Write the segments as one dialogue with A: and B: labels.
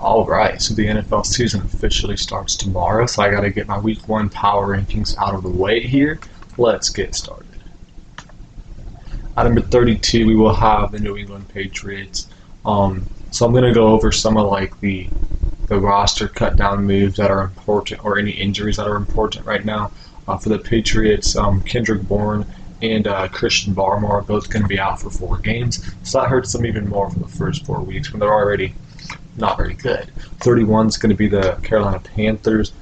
A: Alright, so the NFL season officially starts tomorrow, so I gotta get my week one power rankings out of the way here. Let's get started. At number 32, we will have the New England Patriots. So I'm gonna go over some of like the roster cut down moves that are important, or any injuries that are important right now. For the Patriots, Kendrick Bourne and Christian Barmore are both going to be out for 4 games, so that hurts them even more for the first 4 weeks when they're already not very good. 31 is going to be the Carolina Panthers.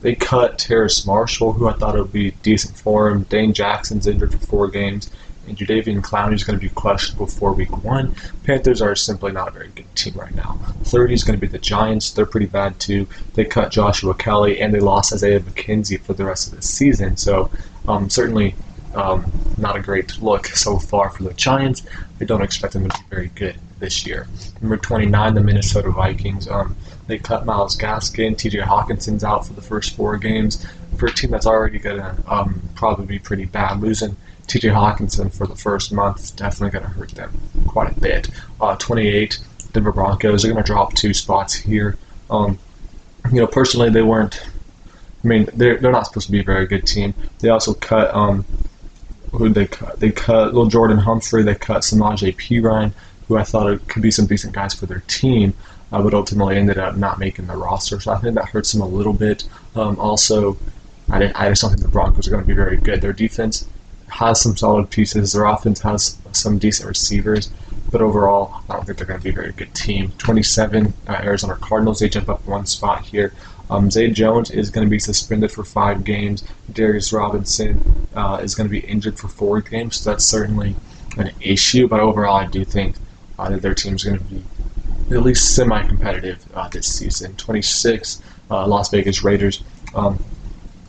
A: They cut Terrace Marshall, who I thought would be decent for him. Dane Jackson's injured for 4 games, and Jadeveon Clowney is going to be questionable for week one. Panthers are simply not a very good team right now. 30 is going to be the Giants. They're pretty bad too. They cut Joshua Kelly, and they lost Isaiah McKenzie for the rest of the season. So certainly not a great look so far for the Giants. I don't expect them to be very good this year. Number 29, the Minnesota Vikings. They cut Myles Gaskin. TJ Hawkinson's out for the first 4 games. For a team that's already going to probably be pretty bad, losing TJ Hawkinson for the first month is definitely going to hurt them quite a bit. 28, Denver Broncos. They're going to drop 2 spots here. Personally, they weren't. I mean, they're not supposed to be a very good team. They also cut who did they cut? They cut Lil Jordan Humphrey. They cut Samaje Perine, who I thought it could be some decent guys for their team, but ultimately ended up not making the roster. So I think that hurts them a little bit. Also, I just don't think the Broncos are going to be very good. Their defense has some solid pieces. Their offense has some decent receivers, but overall, I don't think they're going to be a very good team. 27, Arizona Cardinals. They jump up 1 spot here. Zay Jones is going to be suspended for 5 games. Darius Robinson is going to be injured for 4 games, so that's certainly an issue. But overall, I do think that their team is going to be at least semi-competitive this season. 26, Las Vegas Raiders.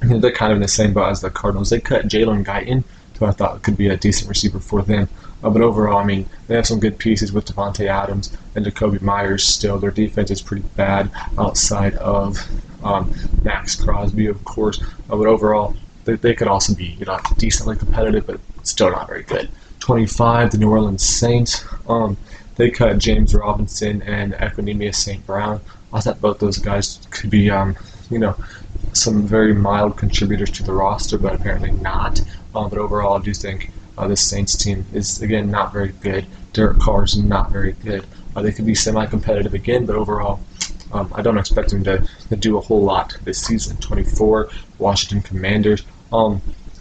A: They're kind of in the same boat as the Cardinals. They cut Jalen Guyton, who I thought could be a decent receiver for them. But overall, I mean, they have some good pieces with Devontae Adams and Jacoby Myers still. Their defense is pretty bad outside of Max Crosby, of course. But overall, they could also be decently competitive, but still not very good. 25, the New Orleans Saints. They cut James Robinson and Equanimeous St. Brown. I thought both those guys could be, some very mild contributors to the roster, but apparently not. But overall, I do think this Saints team is, again, not very good. Derek Carr is not very good. They could be semi-competitive again, but overall, I don't expect them to do a whole lot this season. 24, Washington Commanders.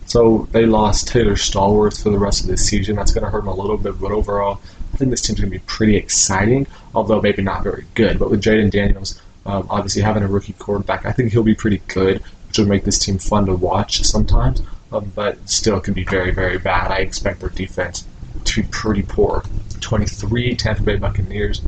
A: So they lost Taylor Stallworth for the rest of the season. That's going to hurt them a little bit, but overall, I think this team's going to be pretty exciting, although maybe not very good. But with Jaden Daniels obviously having a rookie quarterback, I think he'll be pretty good, which will make this team fun to watch sometimes. But still could be very, very bad. I expect their defense to be pretty poor. 23, Tampa Bay Buccaneers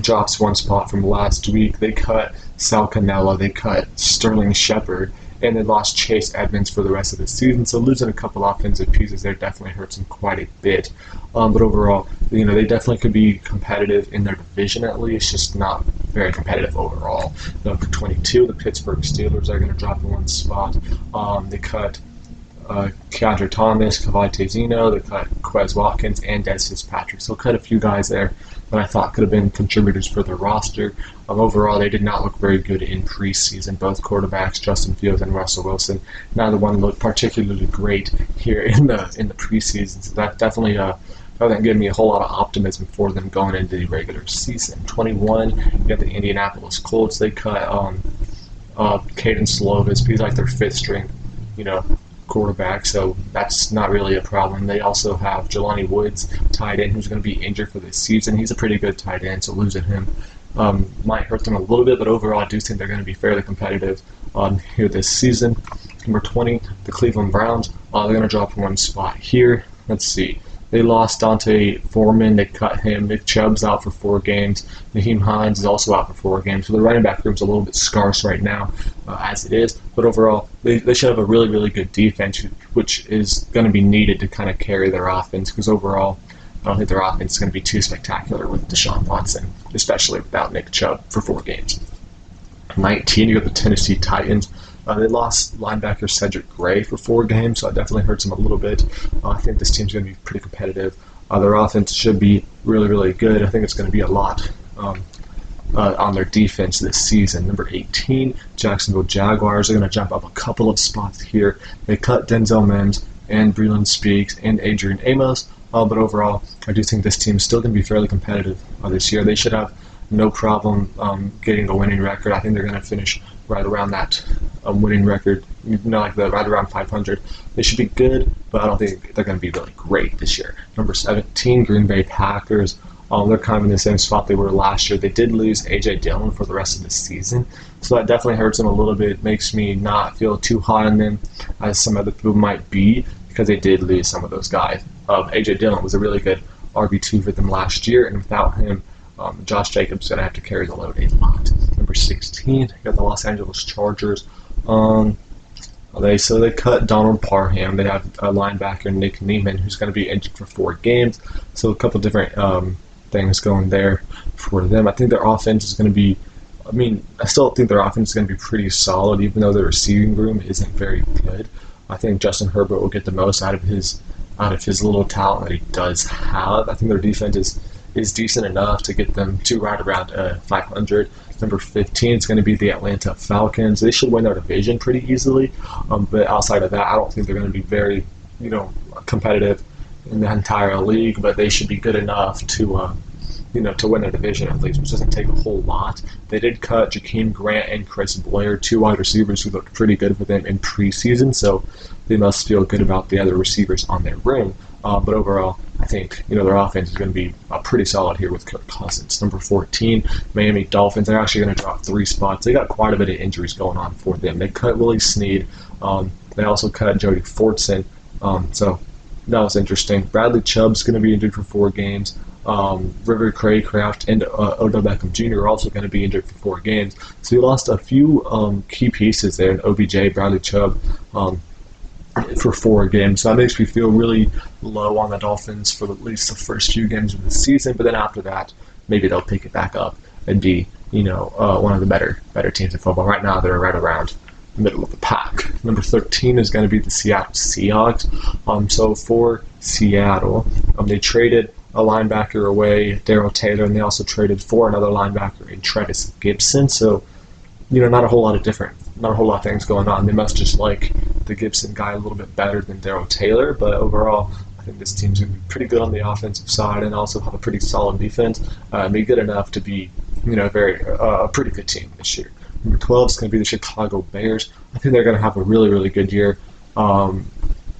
A: drops 1 spot from last week. They cut Sal Cannella, they cut Sterling Shepard, and they lost Chase Edmonds for the rest of the season. So losing a couple offensive pieces there definitely hurts them quite a bit. But overall, they definitely could be competitive in their division at least, just not very competitive overall. Number 22, the Pittsburgh Steelers are going to drop in 1 spot. They cut Keandre Thomas, Kavai Zeno, they cut Quez Watkins, and Des Fitzpatrick. So cut a few guys there that I thought could have been contributors for their roster. Overall, they did not look very good in preseason. Both quarterbacks, Justin Fields and Russell Wilson, neither one looked particularly great here in the preseason. So that definitely doesn't give me a whole lot of optimism for them going into the regular season. 21, you got the Indianapolis Colts. They cut Caden Slovis. He's like their 5th string, quarterback, so that's not really a problem. They also have Jelani Woods, tight end, who's going to be injured for this season. He's a pretty good tight end, so losing him might hurt them a little bit, but overall I do think they're going to be fairly competitive here this season. Number 20, the Cleveland Browns. They're going to drop 1 spot here. Let's see. They lost Dante Foreman. They cut him. Nick Chubb's out for 4 games. Naheem Hines is also out for 4 games. So the running back room's a little bit scarce right now as it is. But overall, they should have a really, really good defense, which is going to be needed to kind of carry their offense. Because overall, I don't think their offense is going to be too spectacular with Deshaun Watson, especially without Nick Chubb for 4 games. 19, you got the Tennessee Titans. They lost linebacker Cedric Gray for 4 games, so that definitely hurts them a little bit. I think this team's going to be pretty competitive. Their offense should be really, really good. I think it's going to be a lot on their defense this season. Number 18, Jacksonville Jaguars are going to jump up a couple of spots here. They cut Denzel Mims and Breland Speaks and Adrian Amos, but overall, I do think this team is still going to be fairly competitive this year. They should have no problem getting a winning record. I think they're going to finish right around that winning record, like right around 500. They should be good, but I don't think they're going to be really great this year. Number 17, Green Bay Packers. They're kind of in the same spot they were last year. They did lose A.J. Dillon for the rest of the season, so that definitely hurts them a little bit. Makes me not feel too high on them as some other people might be, because they did lose some of those guys. A.J. Dillon was a really good RB2 for them last year, and without him, Josh Jacobs is going to have to carry the load a lot. Number 16, you got the Los Angeles Chargers. They cut Donald Parham. They have a linebacker, Nick Neiman, who's going to be injured for 4 games. So a couple different things going there for them. I think their offense is going to be, I still think their offense is going to be pretty solid, even though their receiving room isn't very good. I think Justin Herbert will get the most out of his little talent that he does have. I think their defense is decent enough to get them to right around 500. Number 15 is going to be the Atlanta Falcons. They should win their division pretty easily, but outside of that, I don't think they're going to be very, competitive in the entire league. But they should be good enough to win their division at least, which doesn't take a whole lot. They did cut Jakeem Grant and Chris Blair, 2 wide receivers who looked pretty good for them in preseason, so they must feel good about the other receivers on their room. But overall, I think their offense is going to be pretty solid here with Kirk Cousins. Number 14, Miami Dolphins. They're actually going to drop 3 spots. They got quite a bit of injuries going on for them. They cut Willie Snead. They also cut Jody Fortson. So that was interesting. Bradley Chubb's going to be injured for 4 games. River Craycraft and Odell Beckham Jr. are also going to be injured for 4 games. So you lost a few key pieces there in OBJ, Bradley Chubb, for 4 games. So that makes me feel really low on the Dolphins for at least the first few games of the season. But then after that, maybe they'll pick it back up and be, one of the better teams in football. Right now, they're right around the middle of the pack. Number 13 is going to be the Seattle Seahawks. So for Seattle, they traded a linebacker away, Darrell Taylor, and they also traded for another linebacker in Trevis Gibson. So, not a whole lot of things going on. They must just like the Gibson guy a little bit better than Darrell Taylor, but overall, I think this team's going to be pretty good on the offensive side and also have a pretty solid defense. Be good enough to be, a pretty good team this year. Number 12 is going to be the Chicago Bears. I think they're going to have a really, really good year, at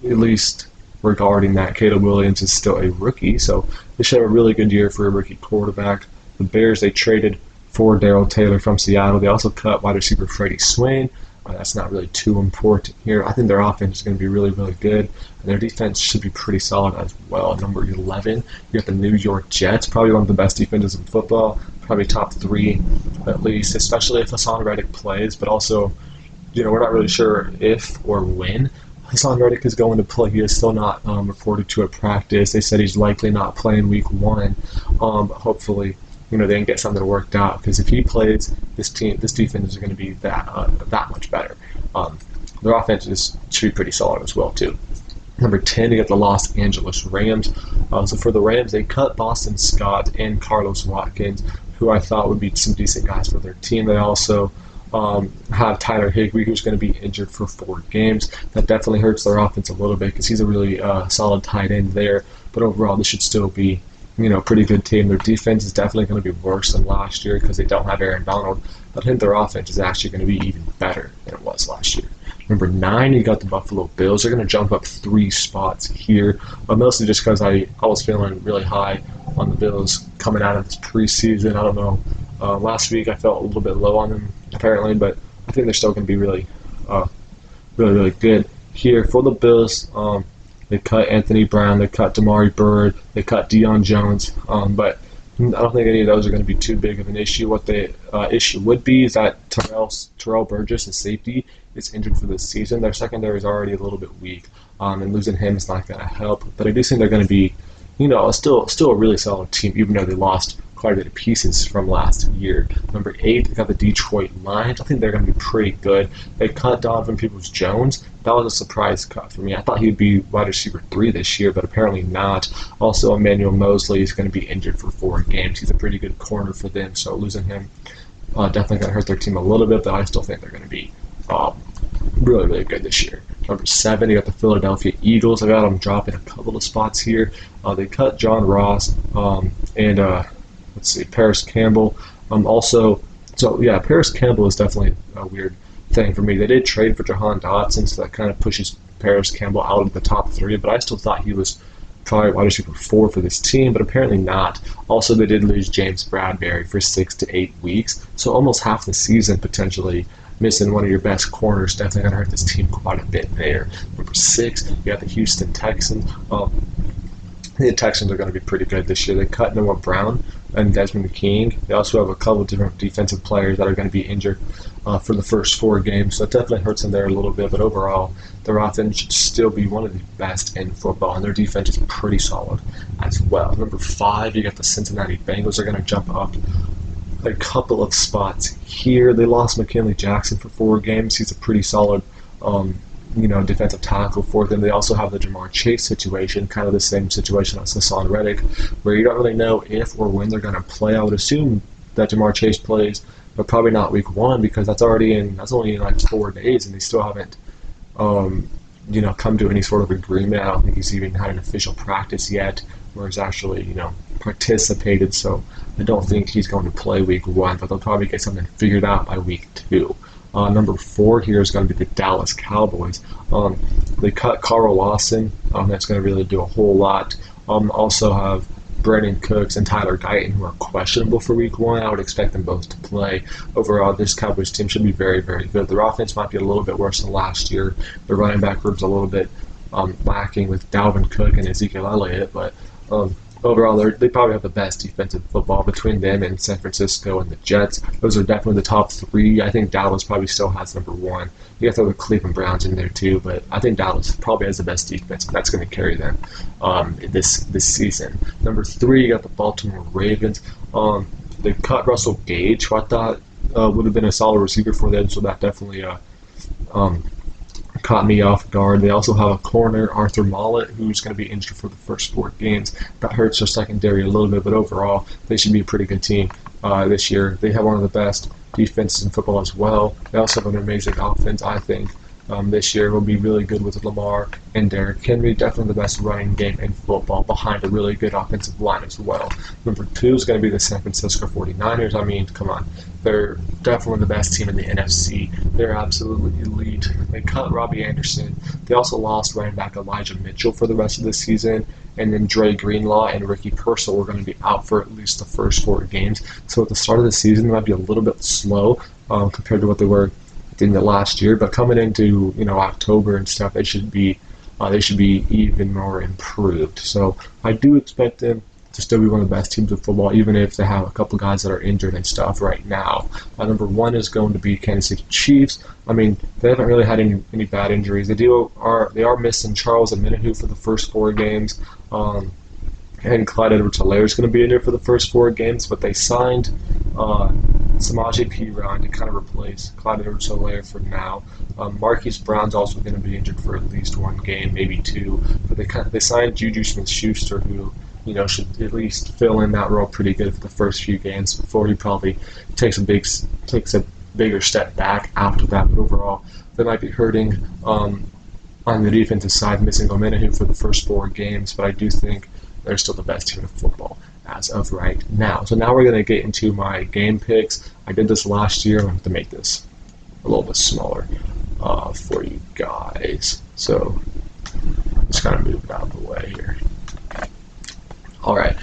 A: least regarding that. Caleb Williams is still a rookie, so they should have a really good year for a rookie quarterback. The Bears, they traded for Darrell Taylor from Seattle. They also cut wide receiver Freddie Swain. That's not really too important here. I think their offense is going to be really, really good, and their defense should be pretty solid as well. Number 11, you got the New York Jets, probably one of the best defenses in football, probably top 3 at least, especially if Hassan Reddick plays, but also, we're not really sure if or when Hassan Reddick is going to play. He is still not reported to a practice. They said he's likely not playing week 1. But hopefully, they can get something worked out, because if he plays, this defense is going to be that much better. Their offense should be pretty solid as well too. Number 10, you got the Los Angeles Rams. So for the Rams, they cut Boston Scott and Carlos Watkins, who I thought would be some decent guys for their team. They also have Tyler Higbee, who's going to be injured for 4 games. That definitely hurts their offense a little bit, because he's a really solid tight end there. But overall, this should still be pretty good team. Their defense is definitely going to be worse than last year because they don't have Aaron Donald. But I think their offense is actually going to be even better than it was last year. Number 9, you got the Buffalo Bills. They're going to jump up 3 spots here, but mostly just because I was feeling really high on the Bills coming out of this preseason. I don't know. Last week I felt a little bit low on them apparently, but I think they're still going to be really, really good here for the Bills. They cut Anthony Brown, they cut Damari Bird, they cut Deion Jones, but I don't think any of those are going to be too big of an issue. What the issue would be is that Terrell Burgess, the safety, is injured for this season. Their secondary is already a little bit weak, and losing him is not going to help. But I do think they're going to be, still a really solid team, even though they lost quite a bit of pieces from last year. Number 8, they got the Detroit Lions. I think they're going to be pretty good. They cut Donovan Peoples-Jones. That was a surprise cut for me. I thought he would be wide receiver 3 this year, but apparently not. Also, Emmanuel Mosley is going to be injured for 4 games. He's a pretty good corner for them, so losing him definitely going to hurt their team a little bit, but I still think they're going to be really, really good this year. Number 7, you got the Philadelphia Eagles. I got them dropping a couple of spots here. They cut John Ross and let's see, Paris Campbell. Paris Campbell is definitely a weird thing for me. They did trade for Jahan Dotson, so that kind of pushes Paris Campbell out of the top 3, but I still thought he was probably wide receiver 4 for this team, but apparently not. Also, they did lose James Bradbury for 6 to 8 weeks, so almost half the season potentially. Missing one of your best corners definitely going to hurt this team quite a bit there. Number 6, you got the Houston Texans. The Texans are going to be pretty good this year. They cut Noah Brown and Desmond King. They also have a couple of different defensive players that are going to be injured for the first 4 games, so it definitely hurts them there a little bit, but overall, their offense should still be one of the best in football, and their defense is pretty solid as well. Number 5, you got the Cincinnati Bengals. They're going to jump up a couple of spots here. They lost McKinley Jackson for 4 games. He's a pretty solid defensive tackle for them. They also have the Jamar Chase situation, kind of the same situation as Hassan Reddick, where you don't really know if or when they're going to play. I would assume that Jamar Chase plays, but probably not week 1 because that's only in like 4 days, and they still haven't come to any sort of agreement. I don't think he's even had an official practice yet where he's actually participated, so I don't think he's going to play week 1, but they'll probably get something figured out by week 2. Number 4 here is going to be the Dallas Cowboys. They cut Carl Lawson. That's going to really do a whole lot. Also have Brandon Cooks and Tyler Guyton, who are questionable for week 1. I would expect them both to play. Overall, this Cowboys team should be very, very good. Their offense might be a little bit worse than last year. Their running back group's a little bit lacking with Dalvin Cook and Ezekiel Elliott, but overall, they probably have the best defensive football between them and San Francisco and the Jets. Those are definitely the top 3. I think Dallas probably still has number 1. You have to throw the Cleveland Browns in there too, but I think Dallas probably has the best defense. That's going to carry them this season. Number 3, you got the Baltimore Ravens. They cut Russell Gage, who I thought would have been a solid receiver for them, so that definitely caught me off guard. They also have a corner, Arthur Mollett, who's going to be injured for the first 4 games. That hurts their secondary a little bit, but overall, they should be a pretty good team this year. They have one of the best defenses in football as well. They also have an amazing offense, I think. This year will be really good with Lamar and Derrick Henry. Definitely the best running game in football behind a really good offensive line as well. Number 2 is going to be the San Francisco 49ers. I mean, come on. They're definitely the best team in the NFC. They're absolutely elite. They cut Robbie Anderson. They also lost running back Elijah Mitchell for the rest of the season. And then Dre Greenlaw and Ricky Pearsall were going to be out for at least the first 4 games. So at the start of the season, they might be a little bit slow compared to what they were in the last year, but coming into October and stuff, they should be even more improved. So I do expect them to still be one of the best teams of football, even if they have a couple guys that are injured and stuff right now. Number 1 is going to be Kansas City Chiefs. I mean, they haven't really had any bad injuries. They are missing Charles Omenihu for the first 4 games. And Clyde Edwards-Helaire is going to be in there for the first 4 games, but they signed Samaje Perine to kind of replace Clyde Edwards-Helaire for now. Marquise Brown's also going to be injured for at least 1 game, maybe 2. But they signed Juju Smith-Schuster, who should at least fill in that role pretty good for the first few games before he probably takes a bigger step back after that. But overall, they might be hurting on the defensive side, missing Omenihu for the first 4 games. But I do think they're still the best team in football as of right now. So now we're going to get into my game picks. I did this last year. I'm going to make this a little bit smaller for you guys. So just kind of move it out of the way here. All right.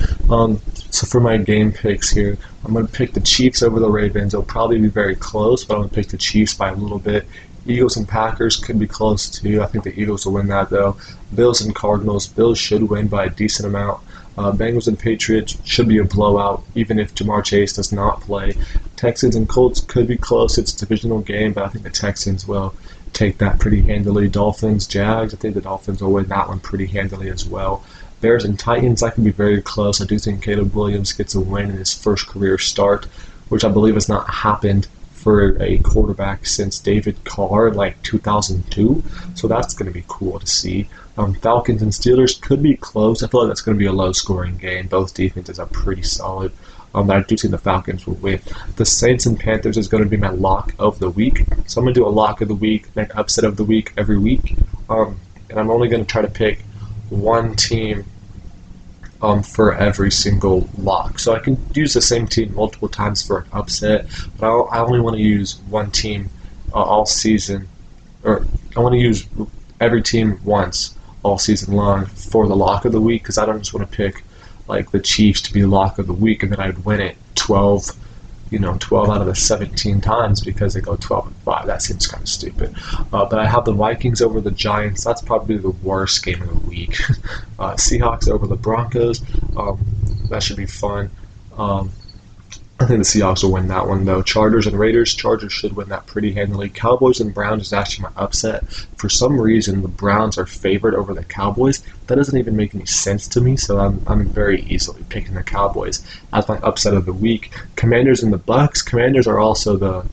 A: So for my game picks here, I'm going to pick the Chiefs over the Ravens. It'll probably be very close, but I'm going to pick the Chiefs by a little bit. Eagles and Packers could be close too. I think the Eagles will win that though. Bills and Cardinals. Bills should win by a decent amount. Bengals and Patriots should be a blowout, even if Jamar Chase does not play. Texans and Colts could be close. It's a divisional game, but I think the Texans will take that pretty handily. Dolphins, Jags. I think the Dolphins will win that one pretty handily as well. Bears and Titans, that could be very close. I do think Caleb Williams gets a win in his first career start, which I believe has not happened for a quarterback since David Carr in like 2002. So that's going to be cool to see. Falcons and Steelers could be close. I feel like that's going to be a low-scoring game. Both defenses are pretty solid. But I do think the Falcons will win. The Saints and Panthers is going to be my lock of the week. So I'm going to do a lock of the week, then upset of the week every week. And I'm only going to try to pick one team for every single lock. So I can use the same team multiple times for an upset, but I only want to use one team all season, or I want to use every team once all season long for the lock of the week, because I don't just want to pick like the Chiefs to be the lock of the week and then I'd win it 12 out of the 17 times because they go 12-5. That seems kind of stupid. But I have the Vikings over the Giants. That's probably the worst game of the week. Seahawks over the Broncos. That should be fun. I think the Seahawks will win that one, though. Chargers and Raiders. Chargers should win that pretty handily. Cowboys and Browns is actually my upset. For some reason, the Browns are favored over the Cowboys. That doesn't even make any sense to me, so I'm very easily picking the Cowboys as my upset of the week. Commanders and the Bucks. Commanders are also the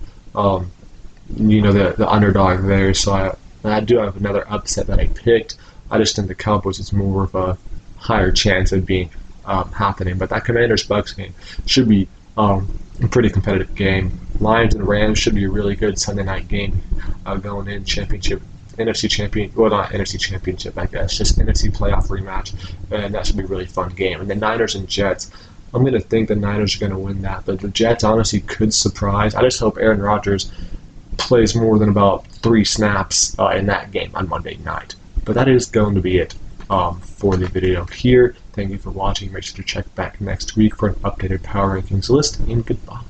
A: underdog there, so I do have another upset that I picked. I just think the Cowboys is more of a higher chance of being happening. But that Commanders-Bucks game should be a pretty competitive game. Lions and Rams should be a really good Sunday night game going in championship, NFC champion, well not NFC championship I guess, just NFC playoff rematch, and that should be a really fun game. And the Niners and Jets, I'm going to think the Niners are going to win that, but the Jets honestly could surprise. I just hope Aaron Rodgers plays more than about 3 snaps in that game on Monday night. But that is going to be it for the video here. Thank you for watching. Make sure to check back next week for an updated power rankings list, and goodbye.